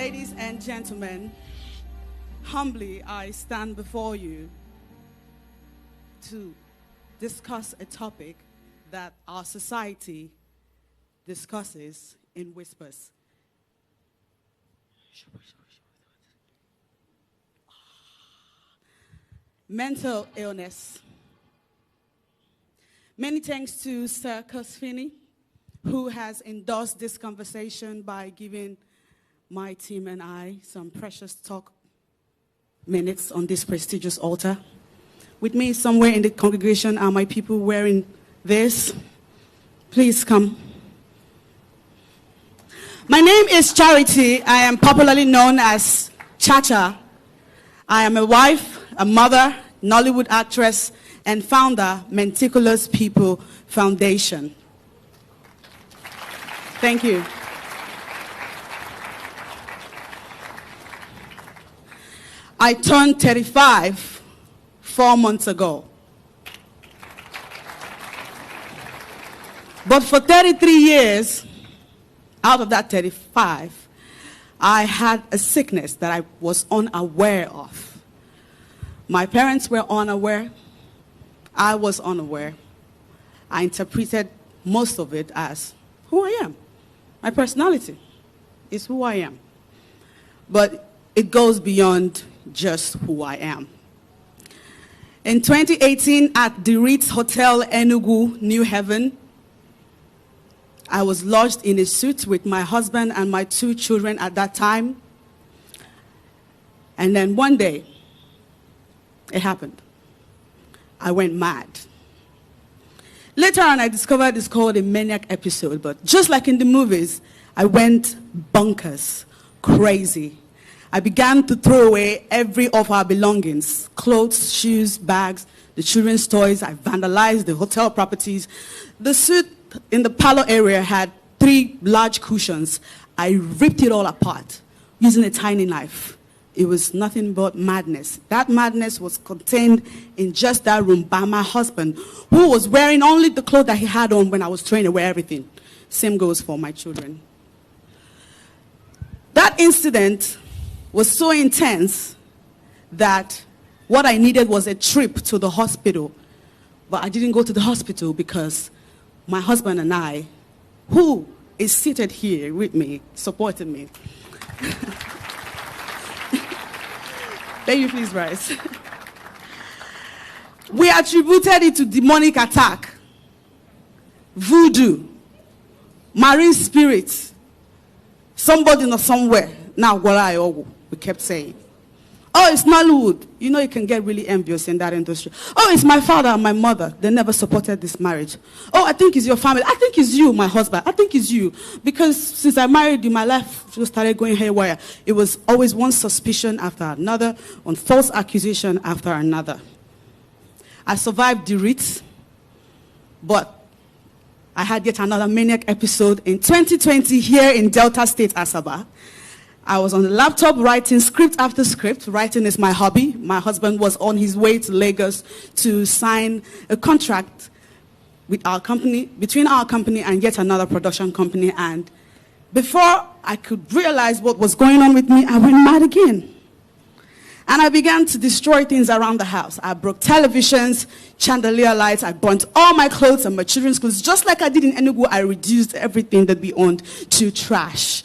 Ladies and gentlemen, humbly I stand before you to discuss a topic that our society discusses in whispers. Mental illness. Many thanks to Sir Cosfini, who has endorsed this conversation by giving my team and I some precious talk minutes on this prestigious altar. With me somewhere in the congregation are my people wearing this. Please come. My name is Charity. I am popularly known as Chacha. I am a wife, a mother, Nollywood actress, and founder, Meticulous People Foundation. Thank you. I turned 35 4 months ago. But for 33 years, out of that 35, I had a sickness that I was unaware of. My parents were unaware. I was unaware. I interpreted most of it as who I am. My personality is who I am. But it goes beyond just who I am. In 2018, at the Ritz Hotel Enugu, New Haven, I was lodged in a suite with my husband and my 2 children at that time. And then one day, it happened. I went mad. Later on, I discovered it's called a maniac episode, but just like in the movies, I went bonkers, crazy. I began to throw away every of our belongings, clothes, shoes, bags, the children's toys. I vandalized the hotel properties. The suite in the parlor area had 3 large cushions. I ripped it all apart using a tiny knife. It was nothing but madness. That madness was contained in just that room by my husband, who was wearing only the clothes that he had on when I was throwing away everything. Same goes for my children. That incident was so intense that what I needed was a trip to the hospital. But I didn't go to the hospital because my husband and I, who is seated here with me, supported me. Can you please rise? We attributed it to demonic attack, voodoo, marine spirits, somebody not somewhere. Now, we kept saying. Oh, it's Nollywood. You know, you can get really envious in that industry. Oh, it's my father and my mother. They never supported this marriage. Oh, I think it's your family. I think it's you, my husband. I think it's you. Because since I married you, my life just started going haywire. It was always one suspicion after another, one false accusation after another. I survived the Ritz, but I had yet another maniac episode in 2020 here in Delta State, Asaba. I was on the laptop writing script after script. Writing is my hobby. My husband was on his way to Lagos to sign a contract with our company, between our company and yet another production company. And before I could realize what was going on with me, I went mad again. And I began to destroy things around the house. I broke televisions, chandelier lights. I burnt all my clothes and my children's clothes. Just like I did in Enugu, I reduced everything that we owned to trash.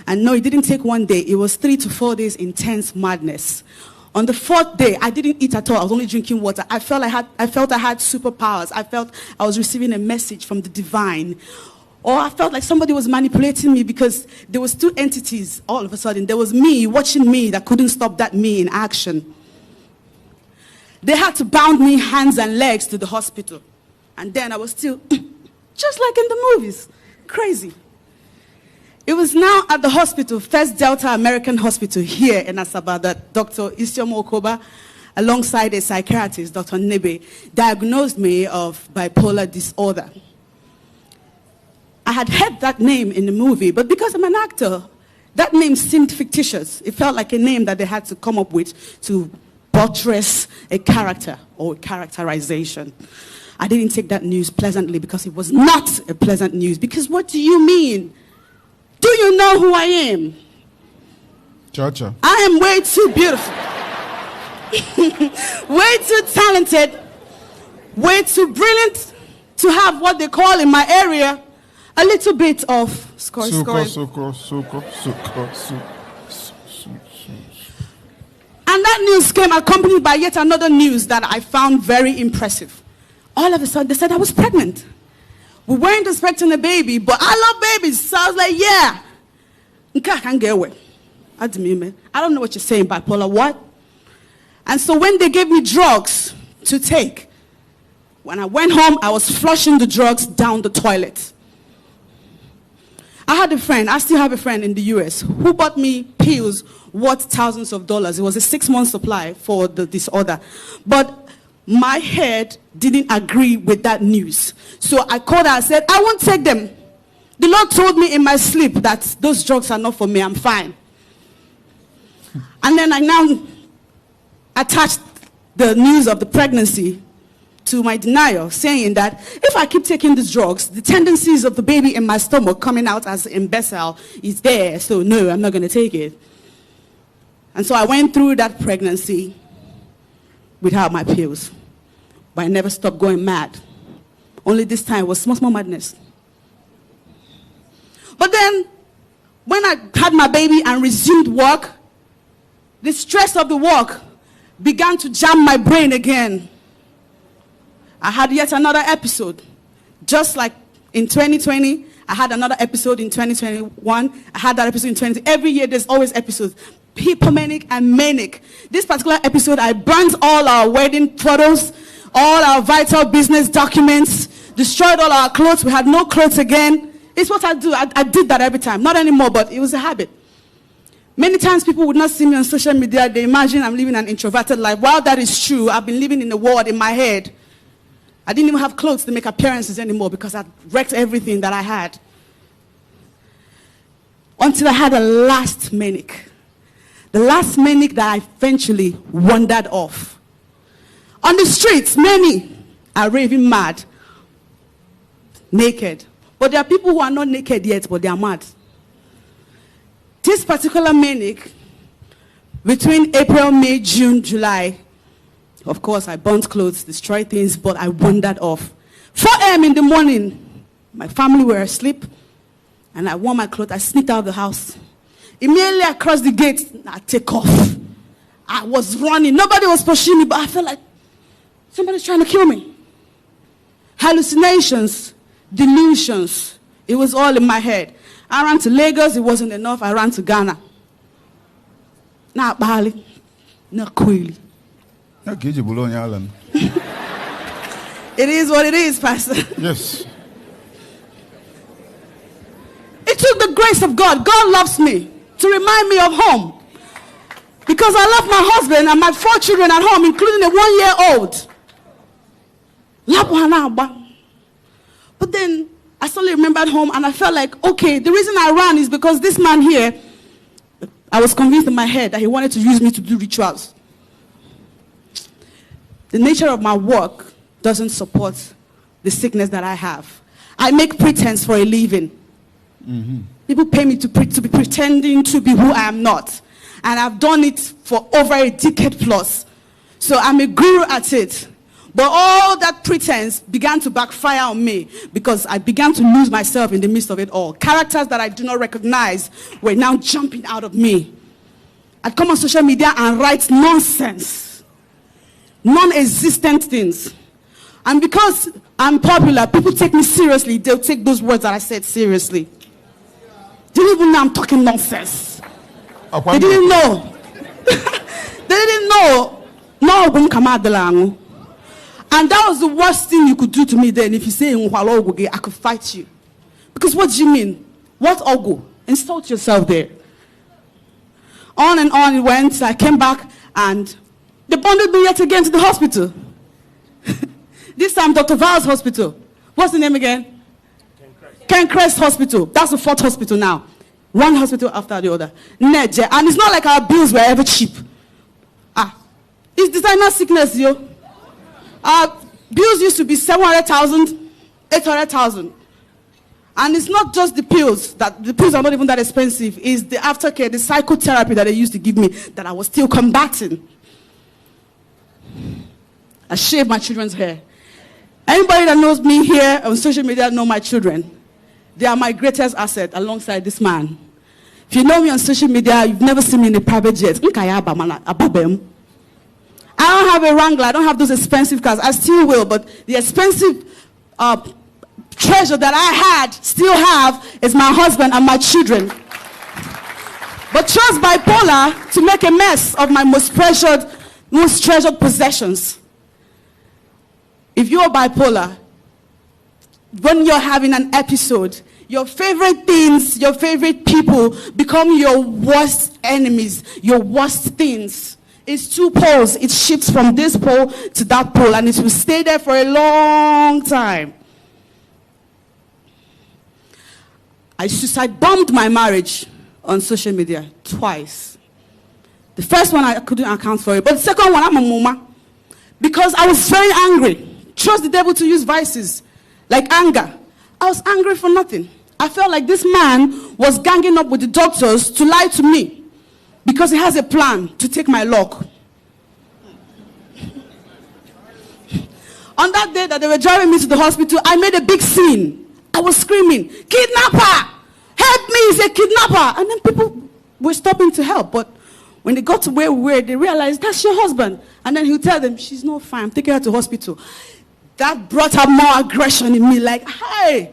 And no, it didn't take one day. It was 3 to 4 days intense madness. On the 4th day, I didn't eat at all. I was only drinking water. I felt I had superpowers. I felt I was receiving a message from the divine. Or I felt like somebody was manipulating me because there was 2 entities all of a sudden. There was me watching me that couldn't stop that me in action. They had to bound me hands and legs to the hospital. And then I was still, just like in the movies, crazy. It was now at the hospital, First Delta American Hospital here in Asaba, that Dr. Isioma Okoba, alongside a psychiatrist, Dr. Nebe, diagnosed me of bipolar disorder. I had heard that name in the movie, but because I'm an actor, that name seemed fictitious. It felt like a name that they had to come up with to buttress a character or a characterization. I didn't take that news pleasantly because it was not a pleasant news. Because what do you mean? Do you know who I am? Chacha. I am way too beautiful. Way too talented. Way too brilliant to have what they call in my area a little bit of scoring. And that news came accompanied by yet another news that I found very impressive. All of a sudden, they said I was pregnant. We weren't expecting a baby, but I love babies. So I was like, yeah. I can't get away. I don't know what you're saying, bipolar, what? And so when they gave me drugs to take, when I went home, I was flushing the drugs down the toilet. I had a friend, I still have a friend in the US, who bought me pills worth thousands of dollars. It was a 6-month supply for the disorder. But my head didn't agree with that news. So I called her and said, I won't take them. The Lord told me in my sleep that those drugs are not for me, I'm fine. And then I now attached the news of the pregnancy to my denial, saying that if I keep taking these drugs, the tendencies of the baby in my stomach coming out as imbecile is there. So no, I'm not going to take it. And so I went through that pregnancy without my pills. But I never stopped going mad. Only this time it was small madness. But then, when I had my baby and resumed work, the stress of the work began to jam my brain again. I had yet another episode. Just like in 2020, I had another episode in 2021. I had that episode in 2020. Every year there's always episodes. Hypomanic and manic. This particular episode, I burnt all our wedding photos, all our vital business documents, destroyed all our clothes. We had no clothes again. It's what I do. I did that every time. Not anymore, but it was a habit. Many times people would not see me on social media. They imagine I'm living an introverted life. While that is true, I've been living in the world in my head. I didn't even have clothes to make appearances anymore because I wrecked everything that I had. Until I had a last manic. The last manic that I eventually wandered off. On the streets, many are raving mad. Naked. But there are people who are not naked yet, but they are mad. This particular manic, between April, May, June, July, of course, I burnt clothes, destroyed things, but I wandered off. 4 a.m. in the morning, my family were asleep, and I wore my clothes. I sneaked out of the house. Immediately across the gate, I take off. I was running. Nobody was pushing me, but I felt like somebody's trying to kill me. Hallucinations, delusions. It was all in my head. I ran to Lagos. It wasn't enough. I ran to Ghana. Now Bali, not Kwili. It is what it is, Pastor. Yes. It took the grace of God. God loves me to remind me of home. Because I love my husband and my 4 children at home, including a 1-year-old. But then I suddenly remembered home and I felt like, okay, the reason I ran is because this man here, I was convinced in my head that he wanted to use me to do rituals. The nature of my work doesn't support the sickness that I have. I make pretense for a living. Mm-hmm. People pay me to be pretending to be who I am not. And I've done it for over a decade plus. So I'm a guru at it. But all that pretense began to backfire on me because I began to lose myself in the midst of it all. Characters that I do not recognize were now jumping out of me. I'd come on social media and write nonsense. Non-existent things. And because I'm popular, people take me seriously. They'll take those words that I said seriously. They didn't even know I'm talking nonsense. They didn't know. They didn't know. No, and that was the worst thing you could do to me then. If you say, I could fight you. Because what do you mean? What ogu? Insult yourself there. On and on it went. I came back and they bundled me yet again to the hospital. This time, Dr. Val's hospital. What's the name again? Ken Crest Hospital. That's the 4th hospital now. One hospital after the other. And it's not like our bills were ever cheap. It's designer sickness, yo. Our bills used to be 700,000, 800,000. And it's not just the pills. The pills are not even that expensive. It's the aftercare, the psychotherapy that they used to give me that I was still combating. I shaved my children's hair. Anybody that knows me here on social media know my children. They are my greatest asset alongside this man. If you know me on social media, you've never seen me in a private jet. I don't have a Wrangler. I don't have those expensive cars. I still will, but the expensive treasure that I still have, is my husband and my children. But chose bipolar to make a mess of my most treasured possessions. If you're bipolar, when you're having an episode, your favorite things, your favorite people become your worst enemies, your worst things. It's two poles. It shifts from this pole to that pole, and it will stay there for a long time. I suicide bombed my marriage on social media twice. The first one, I couldn't account for it. But the second one, I'm a mama. Because I was very angry. Trust the devil to use vices like anger. I was angry for nothing. I felt like this man was ganging up with the doctors to lie to me because he has a plan to take my luck. On that day that they were driving me to the hospital, I made a big scene. I was screaming, "Kidnapper! Help me, he's a kidnapper!" And then people were stopping to help. But when they got to where we were, they realized, that's your husband. And then he'll tell them, she's not fine, I'm taking her to hospital. That brought up more aggression in me, like, hey,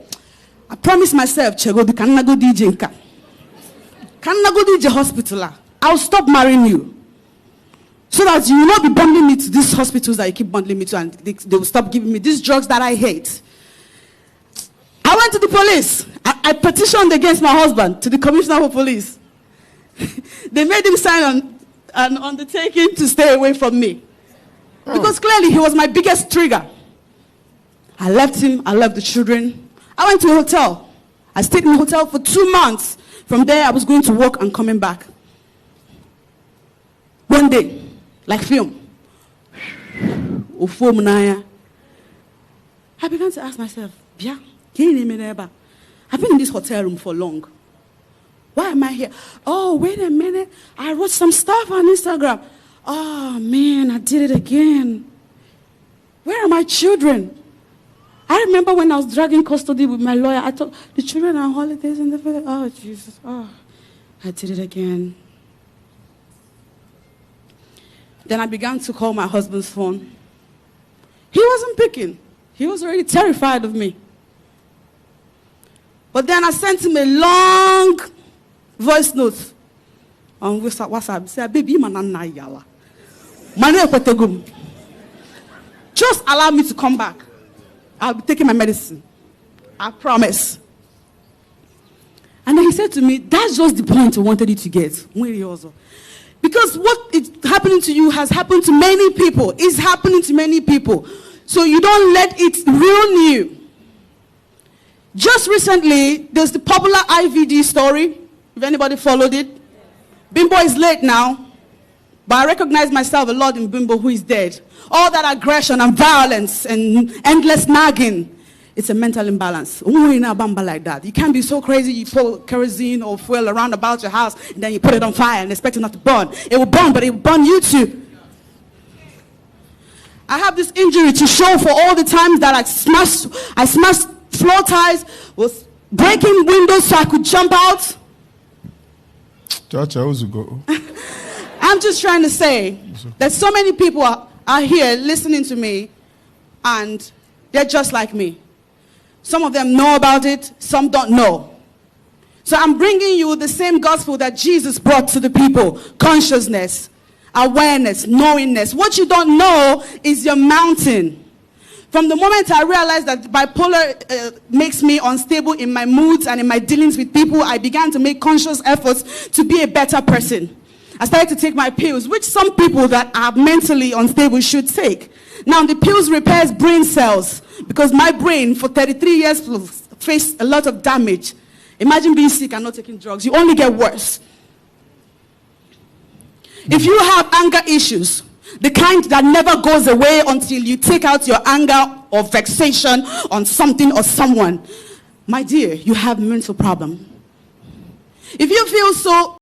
I promised myself, Chegodi, can I go DJ? Can I go DJ hospital? I'll stop marrying you. So that you will not be bundling me to these hospitals that you keep bundling me to, and they will stop giving me these drugs that I hate. I went to the police. I petitioned against my husband to the commissioner of police. They made him sign an undertaking to stay away from me. Because clearly he was my biggest trigger. I left him. I left the children. I went to a hotel. I stayed in a hotel for 2 months. From there, I was going to work and coming back. One day, like film, I began to ask myself, yeah, I've been in this hotel room for long. Why am I here? Oh, wait a minute. I wrote some stuff on Instagram. Oh, man, I did it again. Where are my children? I remember when I was dragging custody with my lawyer, I thought, the children are on holidays in the village. Oh, Jesus. Oh, I did it again. Then I began to call my husband's phone. He wasn't picking. He was already terrified of me. But then I sent him a long voice note on WhatsApp. Say, baby, just allow me to come back. I'll be taking my medicine. I promise. And then he said to me, that's just the point I wanted you to get. Because what is happening to you has happened to many people. It's happening to many people. So you don't let it ruin you. Just recently, there's the popular IVD story. If anybody followed it. Bimbo is late now. But I recognize myself a lot in Bimbo, who is dead. All that aggression and violence and endless nagging. It's a mental imbalance. Like that. You can't be so crazy you pour kerosene or fuel around about your house and then you put it on fire and expect it not to burn. It will burn, but it will burn you too. I have this injury to show for all the times that I smashed floor tiles, was breaking windows so I could jump out. Chacha Eke. I'm just trying to say that so many people are here listening to me and they're just like me. Some of them know about it, some don't know. So I'm bringing you the same gospel that Jesus brought to the people. Consciousness, awareness, knowingness. What you don't know is your mountain. From the moment I realized that bipolar makes me unstable in my moods and in my dealings with people, I began to make conscious efforts to be a better person. I started to take my pills, which some people that are mentally unstable should take. Now, the pills repairs brain cells because my brain for 33 years faced a lot of damage. Imagine being sick and not taking drugs. You only get worse. If you have anger issues, the kind that never goes away until you take out your anger or vexation on something or someone, My dear, you have mental problem. If you feel so